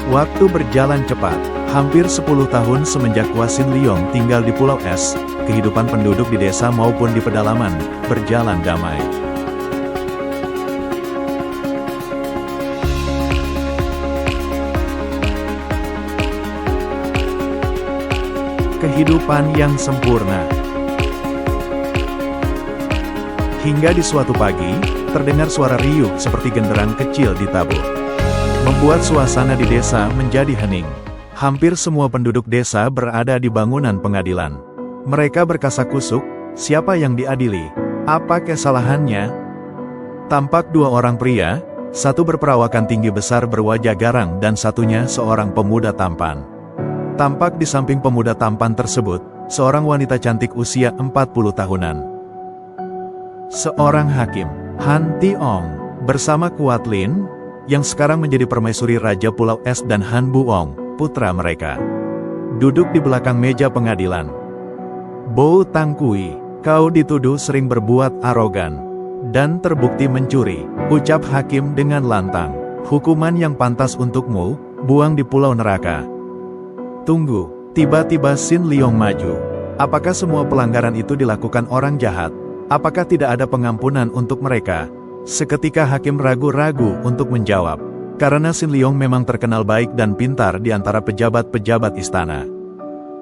Waktu berjalan cepat. Hampir 10 tahun semenjak Hua Xin Liong tinggal di Pulau Es, kehidupan penduduk di desa maupun di pedalaman berjalan damai. Kehidupan yang sempurna. Hingga di suatu pagi, terdengar suara riuh seperti genderang kecil ditabur. Membuat suasana di desa menjadi hening. Hampir semua penduduk desa berada di bangunan pengadilan. Mereka berkasak-kusuk, siapa yang diadili? Apa kesalahannya? Tampak dua orang pria, satu berperawakan tinggi besar berwajah garang dan satunya seorang pemuda tampan. Tampak di samping pemuda tampan tersebut, seorang wanita cantik usia 40 tahunan. Seorang hakim, Han Tiong, bersama Kuat Lin, yang sekarang menjadi permaisuri Raja Pulau Es dan Han Buong, putra mereka. Duduk di belakang meja pengadilan. Bo Tangkui, kau dituduh sering berbuat arogan dan terbukti mencuri, ucap hakim dengan lantang. Hukuman yang pantas untukmu, buang di pulau neraka. Tunggu, tiba-tiba Xin Liong maju. Apakah semua pelanggaran itu dilakukan orang jahat? Apakah tidak ada pengampunan untuk mereka? Seketika hakim ragu-ragu untuk menjawab. Karena Xin Liong memang terkenal baik dan pintar di antara pejabat-pejabat istana.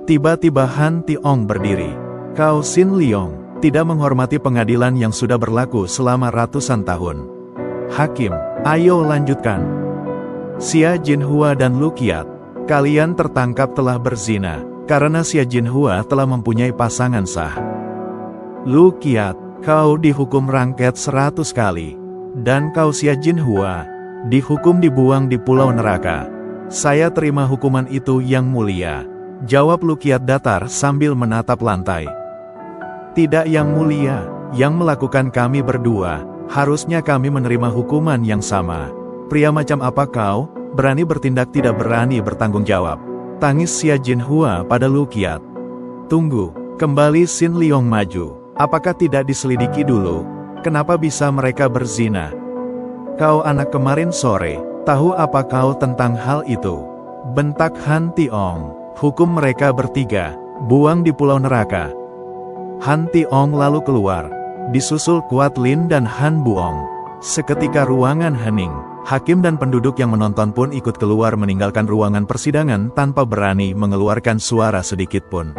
Tiba-tiba Han Tiong berdiri. Kau Xin Liong, tidak menghormati pengadilan yang sudah berlaku selama ratusan tahun. Hakim, ayo lanjutkan. Xia Jinhua dan Lu Qiat, kalian tertangkap telah berzina, karena Xia Jinhua telah mempunyai pasangan sah. Lu Qiat, kau dihukum rangket 100 kali. Dan kau Xia Jinhua, dihukum dibuang di pulau neraka. Saya terima hukuman itu yang mulia, jawab Lu Qiat datar sambil menatap lantai. Tidak yang mulia, yang melakukan kami berdua, harusnya kami menerima hukuman yang sama. Pria macam apa kau, berani bertindak tidak berani bertanggung jawab. Tangis Xia Jinhua pada Lu Qiat. Tunggu, kembali Xin Liong maju. Apakah tidak diselidiki dulu? Kenapa bisa mereka berzina? Kau anak kemarin sore, tahu apa kau tentang hal itu? Bentak Han Tiong. Hukum mereka bertiga, buang di pulau neraka. Han Tiong lalu keluar, disusul Kuat Lin dan Han Buong. Seketika ruangan hening. Hakim dan penduduk yang menonton pun ikut keluar meninggalkan ruangan persidangan tanpa berani mengeluarkan suara sedikit pun.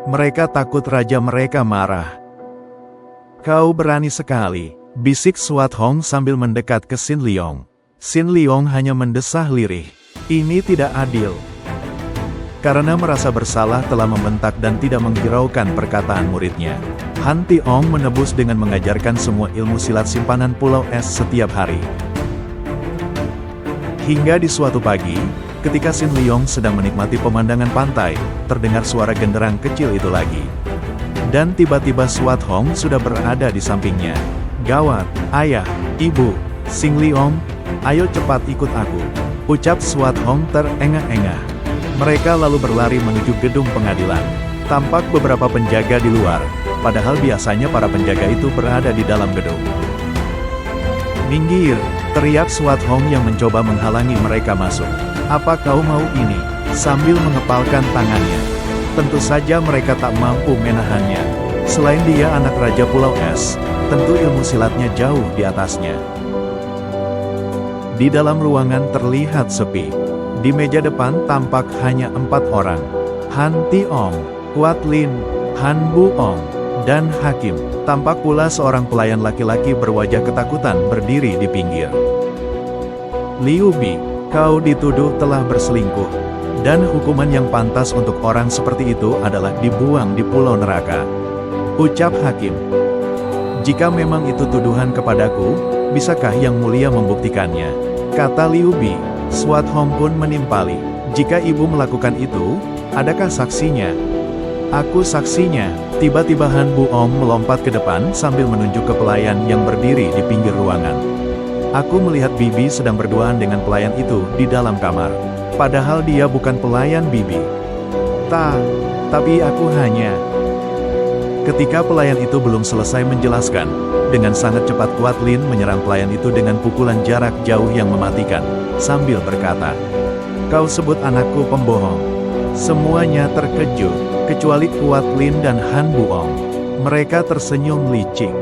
Mereka takut raja mereka marah. Kau berani sekali, bisik Suat Hong sambil mendekat ke Xin Liong. Xin Liong hanya mendesah lirih. Ini tidak adil. Karena merasa bersalah telah membentak dan tidak menghiraukan perkataan muridnya. Han Tiong menebus dengan mengajarkan semua ilmu silat simpanan Pulau Es setiap hari. Hingga di suatu pagi, ketika Xin Liong sedang menikmati pemandangan pantai, terdengar suara genderang kecil itu lagi. Dan tiba-tiba Suat Hong sudah berada di sampingnya. Gawat, ayah, ibu, Xin Liong, ayo cepat ikut aku, ucap Suat Hong terengah-engah. Mereka lalu berlari menuju gedung pengadilan. Tampak beberapa penjaga di luar, padahal biasanya para penjaga itu berada di dalam gedung. Minggir, teriak Suat Hong yang mencoba menghalangi mereka masuk. Apa kau mau ini? Sambil mengepalkan tangannya. Tentu saja mereka tak mampu menahannya. Selain dia anak Raja Pulau Es, tentu ilmu silatnya jauh di atasnya. Di dalam ruangan terlihat sepi. Di meja depan tampak hanya 4 orang. Han Tiong, Kuat Lin, Han Buong, dan Hakim. Tampak pula seorang pelayan laki-laki berwajah ketakutan berdiri di pinggir. Liu Bi, kau dituduh telah berselingkuh. Dan hukuman yang pantas untuk orang seperti itu adalah dibuang di pulau neraka, ucap hakim. Jika memang itu tuduhan kepadaku, bisakah yang mulia membuktikannya? Kata Liu Bi. Suat Hong pun menimpali. Jika ibu melakukan itu, adakah saksinya? Aku saksinya. Tiba-tiba Han Buong melompat ke depan sambil menunjuk ke pelayan yang berdiri di pinggir ruangan. Aku melihat Bibi sedang berduaan dengan pelayan itu di dalam kamar. Padahal dia bukan pelayan Bibi. Tapi aku hanya... Ketika pelayan itu belum selesai menjelaskan, dengan sangat cepat Kuat Lin menyerang pelayan itu dengan pukulan jarak jauh yang mematikan, sambil berkata, Kau sebut anakku pembohong. Semuanya terkejut, kecuali Quatlin dan Han Buong. Mereka tersenyum licik.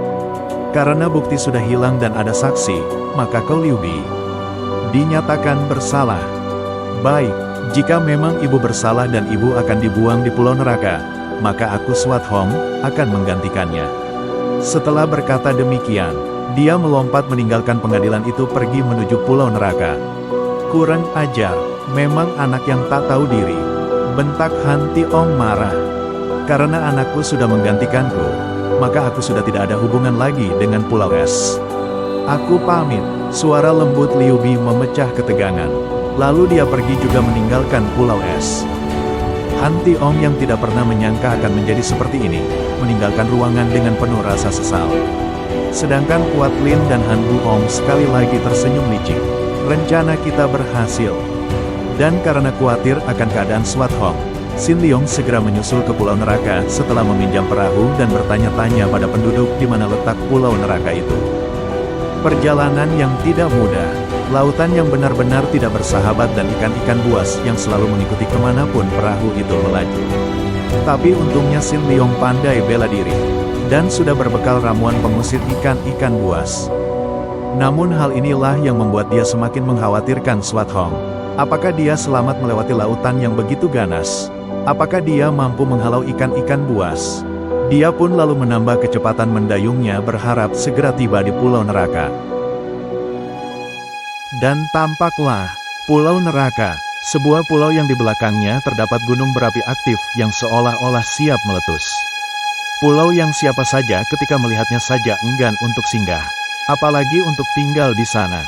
Karena bukti sudah hilang dan ada saksi, maka kau Liu Bi dinyatakan bersalah. Baik, jika memang ibu bersalah dan ibu akan dibuang di pulau neraka, maka aku Swat Hong akan menggantikannya. Setelah berkata demikian, dia melompat meninggalkan pengadilan itu pergi menuju pulau neraka. Kurang ajar, memang anak yang tak tahu diri, bentak Han Tiong marah. Karena anakku sudah menggantikanku, maka aku sudah tidak ada hubungan lagi dengan Pulau Es. Aku pamit. Suara lembut Liu Bi memecah ketegangan. Lalu dia pergi juga meninggalkan Pulau Es. Han Tiong yang tidak pernah menyangka akan menjadi seperti ini, meninggalkan ruangan dengan penuh rasa sesal. Sedangkan Quatlin dan Han Buong sekali lagi tersenyum licik. Rencana kita berhasil. Dan karena khawatir akan keadaan Swat Hong, Sin Leong segera menyusul ke Pulau Neraka setelah meminjam perahu dan bertanya-tanya pada penduduk di mana letak Pulau Neraka itu. Perjalanan yang tidak mudah, lautan yang benar-benar tidak bersahabat dan ikan-ikan buas yang selalu mengikuti kemanapun perahu itu melaju. Tapi untungnya Sin Leong pandai bela diri, dan sudah berbekal ramuan pengusir ikan-ikan buas. Namun hal inilah yang membuat dia semakin mengkhawatirkan Swat Hong. Apakah dia selamat melewati lautan yang begitu ganas? Apakah dia mampu menghalau ikan-ikan buas? Dia pun lalu menambah kecepatan mendayungnya berharap segera tiba di Pulau Neraka. Dan tampaklah, Pulau Neraka, sebuah pulau yang di belakangnya terdapat gunung berapi aktif yang seolah-olah siap meletus. Pulau yang siapa saja ketika melihatnya saja enggan untuk singgah, apalagi untuk tinggal di sana.